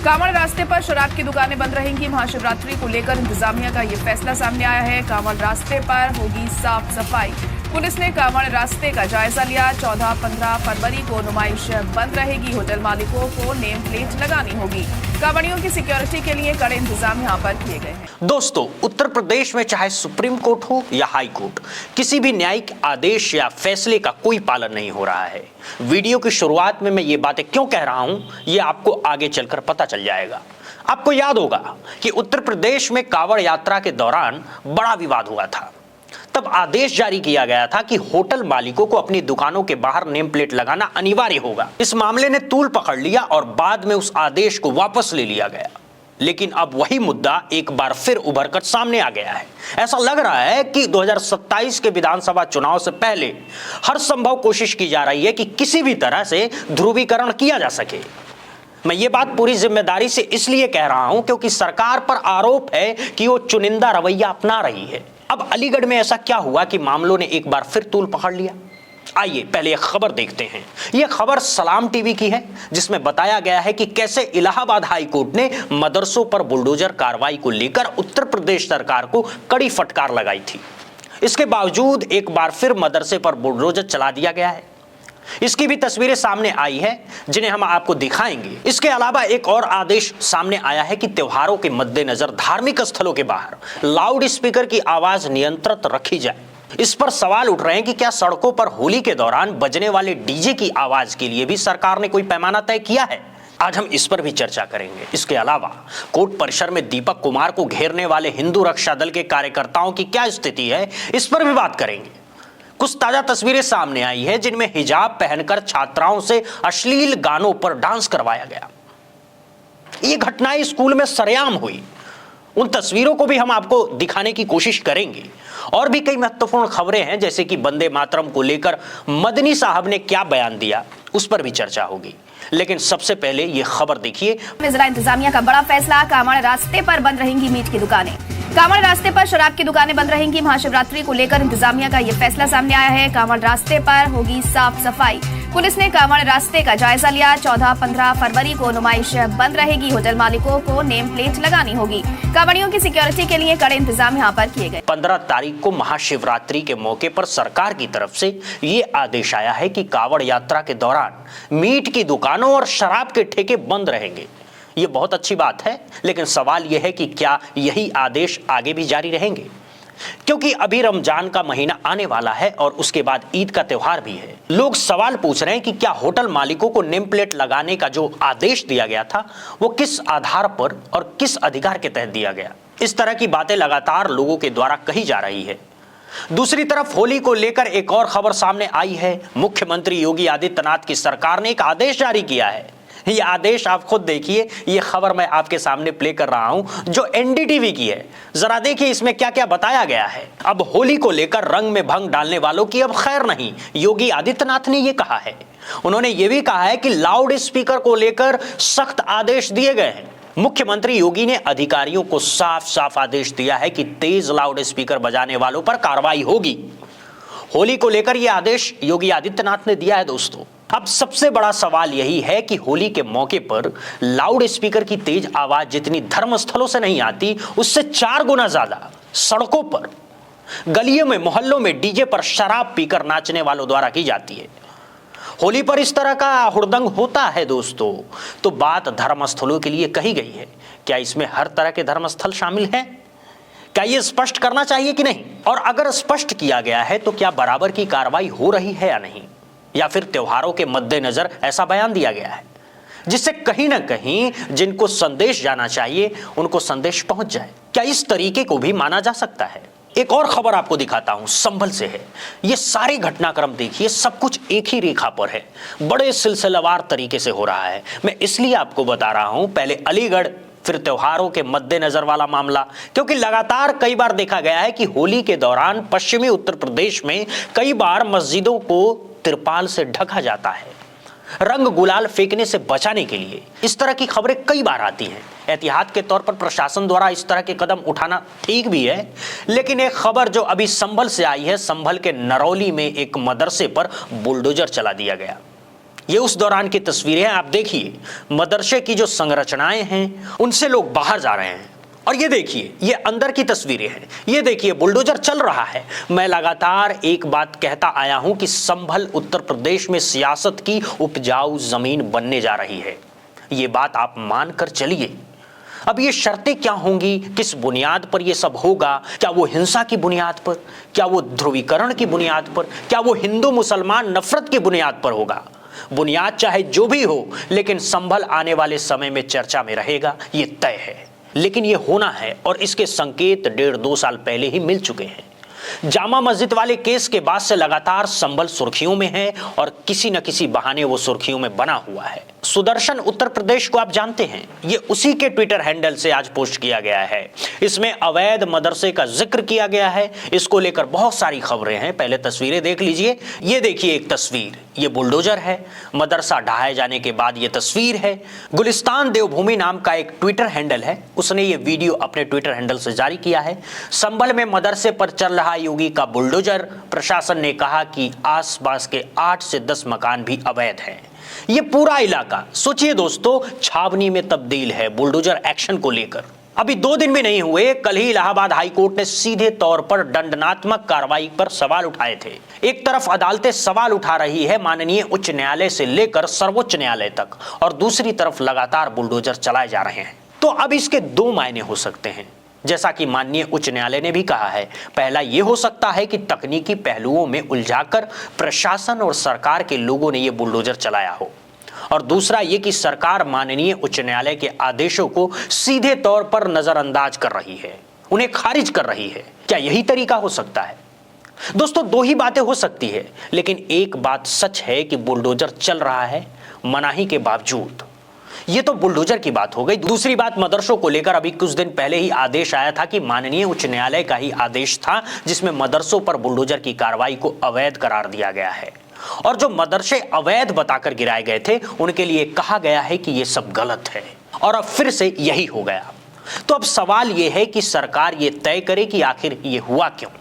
कांवड़ रास्ते पर शराब की दुकानें बंद रहेंगी। महाशिवरात्रि को लेकर इंतजामिया का ये फैसला सामने आया है। कांवड़ रास्ते पर होगी साफ सफाई। पुलिस ने कांवड़ रास्ते का जायजा लिया। 14-15 फरवरी को नुमाइश बंद रहेगी। होटल मालिकों को नेम प्लेट लगानी होगी। कांवड़ियों की सिक्योरिटी के लिए कड़े इंतजाम यहां पर किए गए हैं। दोस्तों, उत्तर प्रदेश में चाहे सुप्रीम कोर्ट हो या हाई कोर्ट, किसी भी न्यायिक आदेश या फैसले का कोई पालन नहीं हो रहा है। वीडियो की शुरुआत में मैं ये बातें क्यों कह रहा हूं, ये आपको आगे चलकर पता चल जाएगा। आपको याद होगा कि उत्तर प्रदेश में कांवड़ यात्रा के दौरान बड़ा विवाद हुआ था। तब आदेश जारी किया गया था कि होटल मालिकों को अपनी दुकानों के बाहर नेम प्लेट लगाना अनिवार्य होगा। इस मामले ने तूल पकड़ लिया और बाद में उस आदेश को वापस ले लिया गया। लेकिन अब वही मुद्दा एक बार फिर उभर कर सामने आ गया है। ऐसा लग रहा है कि 2027 के विधानसभा चुनाव से पहले हर संभव कोशिश की जा रही है कि किसी भी तरह से ध्रुवीकरण किया जा सके। मैं ये बात पूरी जिम्मेदारी से इसलिए कह रहा हूं क्योंकि सरकार पर आरोप है कि वो चुनिंदा रवैया अपना रही है। अब अलीगढ़ में ऐसा क्या हुआ कि मामलों ने एक बार फिर तूल पकड़ लिया? आइए पहले एक खबर देखते हैं। यह खबर सलाम टीवी की है, जिसमें बताया गया है कि कैसे इलाहाबाद हाई कोर्ट ने मदरसों पर बुलडोजर कार्रवाई को लेकर उत्तर प्रदेश सरकार को कड़ी फटकार लगाई थी। इसके बावजूद एक बार फिर मदरसे पर बुलडोजर चला दिया गया है। इसकी भी तस्वीरें सामने आई है, जिन्हें हम आपको दिखाएंगे। इसके अलावा एक और आदेश सामने आया है कि त्योहारों के मद्देनजर धार्मिक स्थलों के बाहर लाउड स्पीकर की आवाज नियंत्रित रखी जाए। इस पर सवाल उठ रहे हैं कि क्या सड़कों पर होली के दौरान बजने वाले डीजे की आवाज के लिए भी सरकार ने कोई पैमाना तय किया है? आज हम इस पर भी चर्चा करेंगे। इसके अलावा कोर्ट परिसर में दीपक कुमार को घेरने वाले हिंदू रक्षा दल के कार्यकर्ताओं की क्या स्थिति है, इस पर भी बात करेंगे। कुछ ताजा तस्वीरें सामने आई है, जिनमें हिजाब पहनकर छात्राओं से अश्लील गानों पर डांस करवाया गया। ये घटनाएं स्कूल में सरेआम हुई। उन तस्वीरों को भी हम आपको दिखाने की कोशिश करेंगे। और भी कई महत्वपूर्ण खबरें हैं, जैसे कि वंदे मातरम को लेकर मदनी साहब ने क्या बयान दिया, उस पर भी चर्चा होगी। लेकिन सबसे पहले ये खबर देखिए। जिला इंतजामिया का बड़ा फैसला। कांवड़ रास्ते पर बंद रहेंगी मीट की दुकानें। कांवड़ रास्ते पर शराब की दुकानें बंद रहेंगी। महाशिवरात्रि को लेकर इंतजामिया का ये फैसला सामने आया है। कांवड़ रास्ते पर होगी साफ सफाई। पुलिस ने कांवड़ रास्ते का जायजा लिया। 14-15 फरवरी को नुमाइश बंद रहेगी। होटल मालिकों को नेम प्लेट लगानी होगी। कांवड़ियों की सिक्योरिटी के लिए कड़े इंतजाम यहां पर किए गए। 15 तारीख को महाशिवरात्रि के मौके पर सरकार की तरफ से ये आदेश आया है कि कांवड़ यात्रा के दौरान मीट की दुकानों और शराब के ठेके बंद रहेंगे। ये बहुत अच्छी बात है, लेकिन सवाल यह है कि क्या यही आदेश आगे भी जारी रहेंगे? क्योंकि अभी रमजान का महीना आने वाला है और उसके बाद ईद का त्योहार भी है। लोग सवाल पूछ रहे हैं कि क्या होटल मालिकों को नेम प्लेट लगाने का जो आदेश दिया गया था, वो किस आधार पर और किस अधिकार के तहत दिया गया? इस तरह की बातें लगातार लोगों के द्वारा कही जा रही है। दूसरी तरफ होली को लेकर एक और खबर सामने आई है। मुख्यमंत्री योगी आदित्यनाथ की सरकार ने एक आदेश जारी किया है। ये आदेश आप खुद देखिए। ये खबर मैं आपके सामने प्ले कर रहा हूं, जो एनडीटीवी की है। जरा देखिए इसमें क्या क्या बताया गया है। अब होली को लेकर रंग में भंग डालने वालों की अब खैर नहीं, योगी आदित्यनाथ ने ये कहा है। उन्होंने ये भी कहा है कि लाउड स्पीकर को लेकर सख्त आदेश दिए गए हैं। मुख्यमंत्री योगी ने अधिकारियों को साफ साफ आदेश दिया है कि तेज लाउड स्पीकर बजाने वालों पर कार्रवाई होगी। होली को लेकर यह आदेश योगी आदित्यनाथ ने दिया है। दोस्तों, अब सबसे बड़ा सवाल यही है कि होली के मौके पर लाउड स्पीकर की तेज आवाज जितनी धर्मस्थलों से नहीं आती, उससे 4 गुना ज्यादा सड़कों पर, गलियों में, मोहल्लों में डीजे पर शराब पीकर नाचने वालों द्वारा की जाती है। होली पर इस तरह का हुड़दंग होता है दोस्तों, तो बात धर्मस्थलों के लिए कही गई है। क्या इसमें हर तरह के धर्मस्थल शामिल हैं? क्या ये स्पष्ट करना चाहिए कि नहीं? और अगर स्पष्ट किया गया है तो क्या बराबर की कार्रवाई हो रही है या नहीं? या फिर त्योहारों के मद्देनजर ऐसा बयान दिया गया है जिससे कहीं ना कहीं जिनको संदेश जाना चाहिए उनको संदेश पहुंच जाए? क्या इस तरीके को भी माना जा सकता है? एक और खबर आपको दिखाता हूं, संभल से है। ये सारे घटनाक्रम देखिए, सब कुछ एक ही रेखा पर है, बड़े सिलसिलेवार तरीके से हो रहा है। मैं इसलिए आपको बता रहा हूं, पहले अलीगढ़, फिर त्योहारों के मद्देनजर वाला मामला, क्योंकि लगातार कई बार देखा गया है कि होली के दौरान पश्चिमी उत्तर प्रदेश में कई बार मस्जिदों को तिरपाल से ढका जाता है, रंग गुलाल फेंकने से बचाने के लिए। इस तरह की खबरें कई बार आती हैं। एहतियात के तौर पर प्रशासन द्वारा इस तरह के कदम उठाना ठीक भी है, लेकिन एक खबर जो अभी संभल से आई है, संभल के नरौली में एक मदरसे पर बुलडोजर चला दिया गया। ये उस दौरान की तस्वीरें हैं। आप देखिए मदरसे की जो संरचनाएं हैं उनसे लोग बाहर जा रहे हैं। और ये देखिए ये अंदर की तस्वीरें हैं। ये देखिए बुलडोजर चल रहा है। मैं लगातार एक बात कहता आया हूं कि संभल उत्तर प्रदेश में सियासत की उपजाऊ जमीन बनने जा रही है। ये बात आप मानकर चलिए। अब ये शर्तें क्या होंगी, किस बुनियाद पर ये सब होगा? क्या वो हिंसा की बुनियाद पर, क्या वो ध्रुवीकरण की बुनियाद पर, क्या वो हिंदू मुसलमान नफरत की बुनियाद पर होगा? बुनियाद चाहे जो भी हो, लेकिन संभल आने वाले समय में चर्चा में रहेगा, ये तय है। लेकिन ये होना है और इसके संकेत 1.5-2 साल पहले ही मिल चुके हैं। जामा मस्जिद वाले केस के बाद से लगातार संभल सुर्खियों में है और किसी न किसी बहाने वो सुर्खियों में बना हुआ है। सुदर्शन उत्तर प्रदेश को आप जानते हैं, ये उसी के ट्विटर हैंडल से आज पोस्ट किया गया है। इसमें अवैध मदरसे का जिक्र किया गया है। इसको लेकर बहुत सारी खबरें हैं। पहले तस्वीरें देख लीजिए। ये देखिए एक तस्वीर, ये बुलडोजर है। मदरसा ढहाए जाने के बाद ये तस्वीर है। गुलिस्तान देवभूमि नाम का एक ट्विटर हैंडल है, उसने ये वीडियो अपने ट्विटर हैंडल से जारी किया है। संभल में मदरसे पर चल रहा योगी का बुलडोजर। प्रशासन ने कहा कि आसपास के 8 से 10 मकान भी अवैध हैं। ये पूरा इलाका सोचिए दोस्तों छावनी में तब्दील है बुलडोजर एक्शन को लेकर। अभी 2 दिन भी नहीं हुए, कल ही इलाहाबाद हाईकोर्ट ने सीधे तौर पर दंडात्मक कार्रवाई पर सवाल उठाए थे। एक तरफ अदालतें सवाल उठा रही है माननीय उच्च न्यायालय से लेकर सर्वोच्च न्यायालय तक, और दूसरी तरफ लगातार बुलडोजर चलाए जा रहे हैं। तो अब इसके 2 मायने हो सकते हैं, जैसा कि माननीय उच्च न्यायालय ने भी कहा है। पहला यह हो सकता है कि तकनीकी पहलुओं में उलझाकर प्रशासन और सरकार के लोगों ने यह बुलडोजर चलाया हो, और दूसरा ये कि सरकार माननीय उच्च न्यायालय के आदेशों को सीधे तौर पर नजरअंदाज कर रही है, उन्हें खारिज कर रही है। क्या यही तरीका हो सकता है? दोस्तों 2 ही बातें हो सकती है, लेकिन एक बात सच है कि बुलडोजर चल रहा है मनाही के बावजूद। ये तो बुलडोजर की बात हो गई। दूसरी बात मदरसों को लेकर अभी कुछ दिन पहले ही आदेश आया था कि माननीय उच्च न्यायालय का ही आदेश था जिसमें मदरसों पर बुलडोजर की कार्रवाई को अवैध करार दिया गया है, और जो मदरसे अवैध बताकर गिराए गए थे उनके लिए कहा गया है कि ये सब गलत है, और अब फिर से यही हो गया। तो अब सवाल ये है कि सरकार ये तय करे कि आखिर ये हुआ क्यों,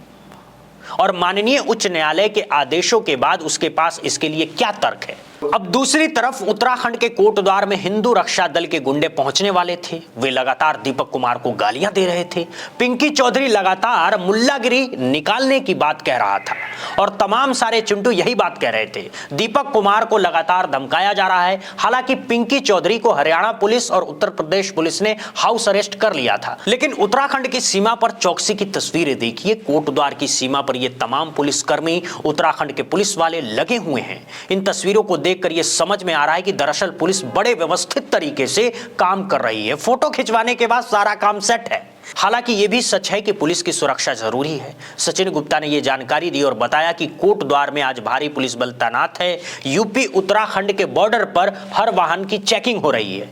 और माननीय उच्च न्यायालय के आदेशों के बाद उसके पास इसके लिए क्या तर्क है। अब दूसरी तरफ उत्तराखंड के कोटद्वार में हिंदू रक्षा दल के गुंडे पहुंचने वाले थे। वे लगातार दीपक कुमार को गालियां दे रहे थे। पिंकी चौधरी लगातार मुल्लागिरी निकालने की बात कह रहा था, और तमाम सारे चिंटू यही बात कह रहे थे। दीपक कुमार को लगातार धमकाया जा रहा है। हालांकि पिंकी चौधरी को हरियाणा पुलिस और उत्तर प्रदेश पुलिस ने हाउस अरेस्ट कर लिया था, लेकिन उत्तराखंड की सीमा पर चौकसी की तस्वीरें देखिए। कोटद्वार की सीमा पर ये तमाम पुलिसकर्मी उत्तराखंड के पुलिस वाले लगे हुए हैं। इन तस्वीरों को देखकर यह समझ में आ रहा है कि दरअसल पुलिस बड़े व्यवस्थित तरीके से काम कर रही है। फोटो खिंचवाने के बाद सारा काम सेट है। हालांकि यह भी सच है कि पुलिस की सुरक्षा जरूरी है। सचिन गुप्ता ने यह जानकारी दी और बताया कि कोटद्वार में आज भारी पुलिस बल तैनात है। यूपी उत्तराखंड के बॉर्डर पर हर वाहन की चेकिंग हो रही है।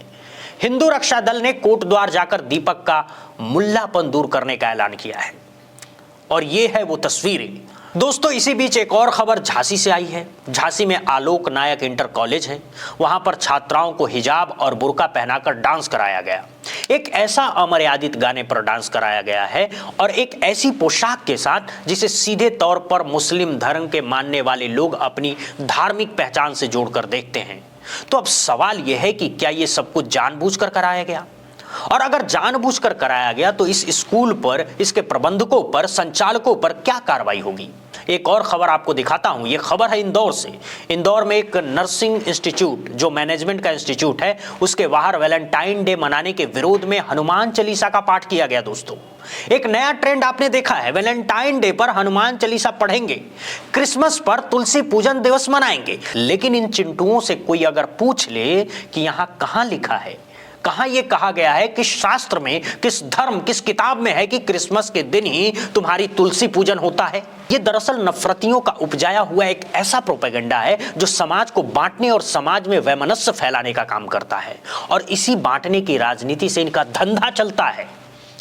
हिंदू रक्षा दल ने कोटद्वार जाकर दीपक का मुल्लापन दूर करने का ऐलान किया है, और ये है वो तस्वीरें। दोस्तों इसी बीच एक और खबर झांसी से आई है। झांसी में आलोक नायक इंटर कॉलेज है, वहां पर छात्राओं को हिजाब और बुर्का पहनाकर डांस कराया गया। एक ऐसा अमर्यादित गाने पर डांस कराया गया है, और एक ऐसी पोशाक के साथ जिसे सीधे तौर पर मुस्लिम धर्म के मानने वाले लोग अपनी धार्मिक पहचान से जोड़कर देखते हैं। तो अब सवाल यह है कि क्या ये सब कुछ जानबूझकर कराया गया, और अगर जानबूझकर कराया गया तो इस स्कूल पर, इसके प्रबंधकों पर, संचालकों पर क्या कार्रवाई होगी। एक और खबर आपको दिखाता हूं। यह खबर है इंदौर से। इंदौर में एक नर्सिंग इंस्टीट्यूट, जो मैनेजमेंट का इंस्टीट्यूट है, उसके बाहर वैलेंटाइन डे मनाने के विरोध में हनुमान चालीसा का पाठ किया गया। दोस्तों एक नया ट्रेंड आपने देखा है, वैलेंटाइन डे पर हनुमान चालीसा पढ़ेंगे, क्रिसमस पर तुलसी पूजन दिवस मनाएंगे। लेकिन इन चिंटुओं से कोई अगर पूछ ले कि यहां कहां लिखा है, कहां यह कहा गया है, किस शास्त्र में, किस धर्म, किस किताब में है कि क्रिसमस के दिन ही तुम्हारी तुलसी पूजन होता है। यह दरअसल नफरतियों का उपजाया हुआ एक ऐसा प्रोपेगेंडा है जो समाज को बांटने और समाज में वैमनस्य फैलाने का काम करता है, और इसी बांटने की राजनीति से इनका धंधा चलता है,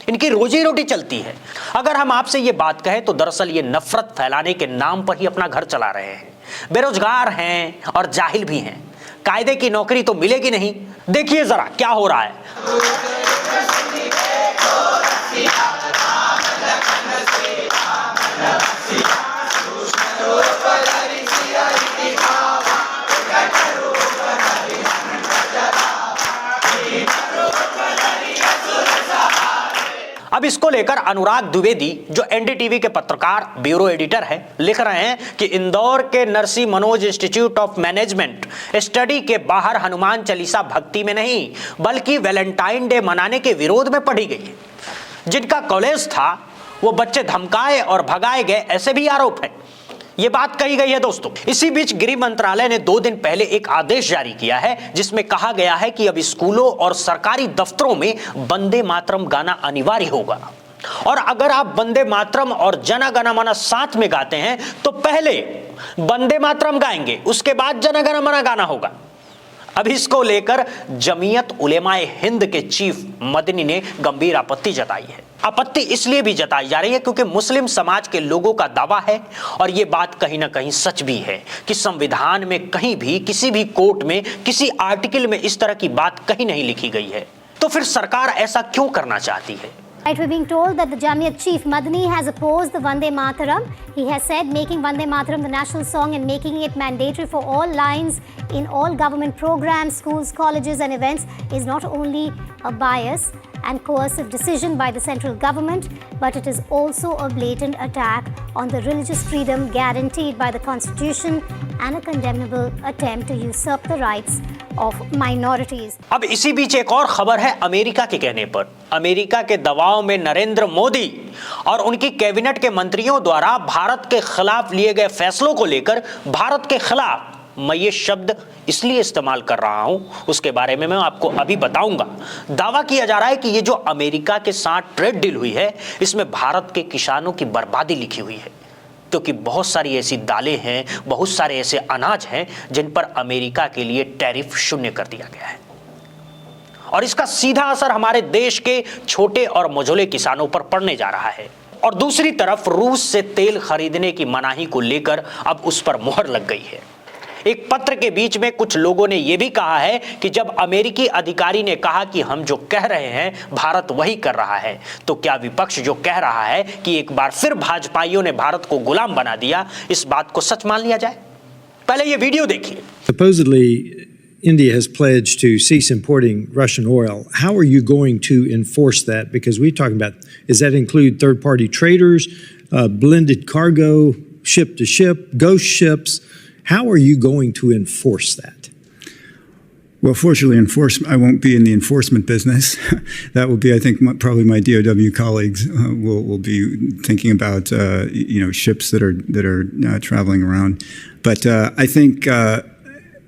इनकी रोजी रोटी चलती है। अगर हम आपसे ये बात कहें तो दरअसल ये नफरत फैलाने के नाम पर ही अपना घर चला रहे हैं। बेरोजगार हैं और जाहिल भी हैं। कायदे की नौकरी तो मिलेगी नहीं। देखिए जरा क्या हो रहा है। अब इसको लेकर अनुराग द्विवेदी, जो एनडीटीवी के पत्रकार ब्यूरो एडिटर है, लिख रहे हैं कि इंदौर के Narsi Manoj institute of management study के बाहर हनुमान चालीसा भक्ति में नहीं बल्कि वैलेंटाइन डे मनाने के विरोध में पढ़ी गई है। जिनका कॉलेज था वो बच्चे धमकाए और भगाए गए, ऐसे भी आरोप है। ये बात कही गई है दोस्तों। इसी बीच गृह मंत्रालय ने 2 दिन पहले एक आदेश जारी किया है जिसमें कहा गया है कि अब स्कूलों और सरकारी दफ्तरों में वंदे मातरम गाना अनिवार्य होगा और अगर आप वंदे मातरम और जन गण मन साथ में गाते हैं तो पहले वंदे मातरम गाएंगे, उसके बाद जन गण मन गाना होगा। अब इसको लेकर जमीयत उलेमाए हिंद के चीफ मदनी ने गंभीर आपत्ति जताई है। आपत्ति इसलिए भी जताई जा रही है क्योंकि मुस्लिम समाज के लोगों का दावा है, और यह बात कहीं ना कहीं सच भी है, कि संविधान में कहीं भी किसी भी कोर्ट में किसी आर्टिकल में इस तरह की बात कहीं नहीं लिखी गई है। तो फिर सरकार ऐसा क्यों करना चाहती है? Right, we're being told that the Jamiat chief Madani has opposed the Vande Mataram. He has said making Vande Mataram the national song and making it mandatory for all lines in all government programs, schools, colleges and events is not only a bias and coercive decision by the central government, but it is also a blatant attack on the religious freedom guaranteed by the Constitution and a condemnable attempt to usurp the rights of minorities. अब इसी बीच एक और खबर है America के कहने पर। America के दबाव में नरेंद्र मोदी और उनकी कैबिनेट के मंत्रियों द्वारा भारत के खिलाफ लिए गए फैसलों को लेकर भारत के खिलाफ, मैं ये शब्द इसलिए इस्तेमाल कर रहा हूं, उसके बारे में मैं आपको अभी बताऊंगा। दावा किया जा रहा है कि ये जो अमेरिका के साथ ट्रेड डील हुई है इसमें भारत के किसानों की बर्बादी लिखी हुई है, क्योंकि बहुत सारी ऐसी दालें हैं, बहुत सारे ऐसे अनाज हैं जिन पर अमेरिका के लिए टैरिफ शून्य कर दिया गया है, और इसका सीधा असर हमारे देश के छोटे और मझोले किसानों पर पड़ने जा रहा है। और दूसरी तरफ रूस से तेल खरीदने की मनाही को लेकर अब उस पर मुहर लग गई है। एक पत्र के बीच में कुछ लोगों ने यह भी कहा है कि जब अमेरिकी अधिकारी ने कहा कि हम जो कह रहे हैं भारत वही कर रहा है, तो क्या विपक्ष जो कह रहा है कि एक बार फिर भाजपाइयों ने भारत को गुलाम बना दिया, इस बात को सच मान लिया जाए? पहले ये वीडियो देखिए। Supposedly India has pledged to cease importing Russian oil. How are you going to enforce that? Because we're talking about, does that include third-party traders, blended cargo, ship to ship, ghost ships? How are you going to enforce that? Well, fortunately, I won't be in the enforcement business. That will be, I think, probably my DOW colleagues will be thinking about, ships that are traveling around. But I think.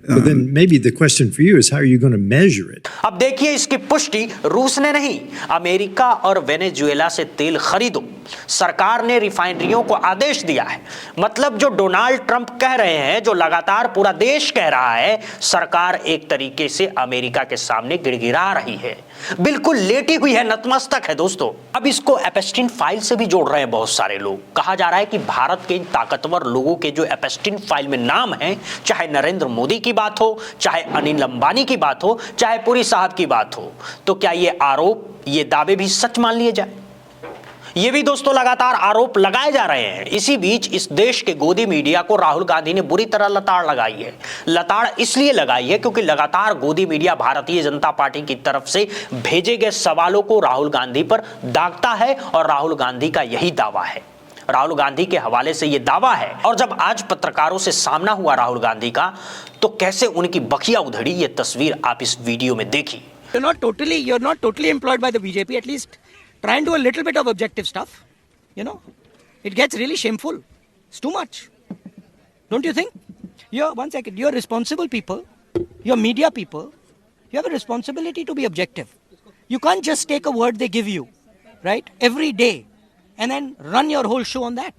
But then maybe the question for you is, how are you going to measure it? अब देखिए, इसकी पुष्टि रूस ने नहीं, America और Venezuela से तेल खरीदो। सरकार ने रिफाइनरियों को आदेश दिया है। मतलब जो डोनाल्ड ट्रंप कह रहे हैं, जो लगातार पूरा देश कह रहा है, सरकार एक तरीके से अमेरिका के सामने गिड़गिड़ा रही है, बिल्कुल लेटी हुई है, नतमस्तक है दोस्तों। अब इसको एपेस्टीन फाइल से भी जोड़ रहे हैं बहुत सारे लोग। कहा जा रहा है कि भारत के इन ताकतवर लोगों के जो एपेस्टीन फाइल में नाम है, चाहे नरेंद्र मोदी की बात हो, चाहे अनिल अंबानी की बात हो, चाहे पुरी साहब की बात हो, तो क्या ये आरोप, ये दावे भी सच मान लिए जाए? ये भी दोस्तों लगातार आरोप लगाए जा रहे हैं। इसी बीच इस देश के गोदी मीडिया को राहुल गांधी ने बुरी तरह लताड़ लगाई है। लताड़ इसलिए लगाई है क्योंकि लगातार गोदी मीडिया भारतीय जनता पार्टी की तरफ से भेजे गए सवालों को राहुल गांधी पर दागता है, और राहुल गांधी का यही दावा है, राहुल गांधी के हवाले से यह दावा है। और जब आज पत्रकारों से सामना हुआ राहुल गांधी का, तो कैसे उनकी बखिया उधड़ी, ये तस्वीर आप इस वीडियो में देखिए। You're not totally employed by the BJP. At least try and do a little bit of objective stuff. It gets really shameful. It's too much. Don't you think? One second. You're responsible people. You're media people. You have a responsibility to be objective. You can't just take a word they give you, right, every day, and then run your whole show on that.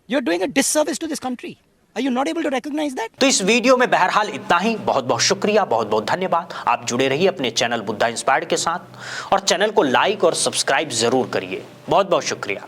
You're doing a disservice to this country. Are you not able to recognize that? तो इस video में बहरहाल इतना ही। बहुत बहुत शुक्रिया, बहुत बहुत धन्यवाद। आप जुड़े रहिए अपने चैनल बुद्धा इंस्पायर्ड के साथ, और चैनल को लाइक और सब्सक्राइब जरूर करिए। बहुत बहुत शुक्रिया।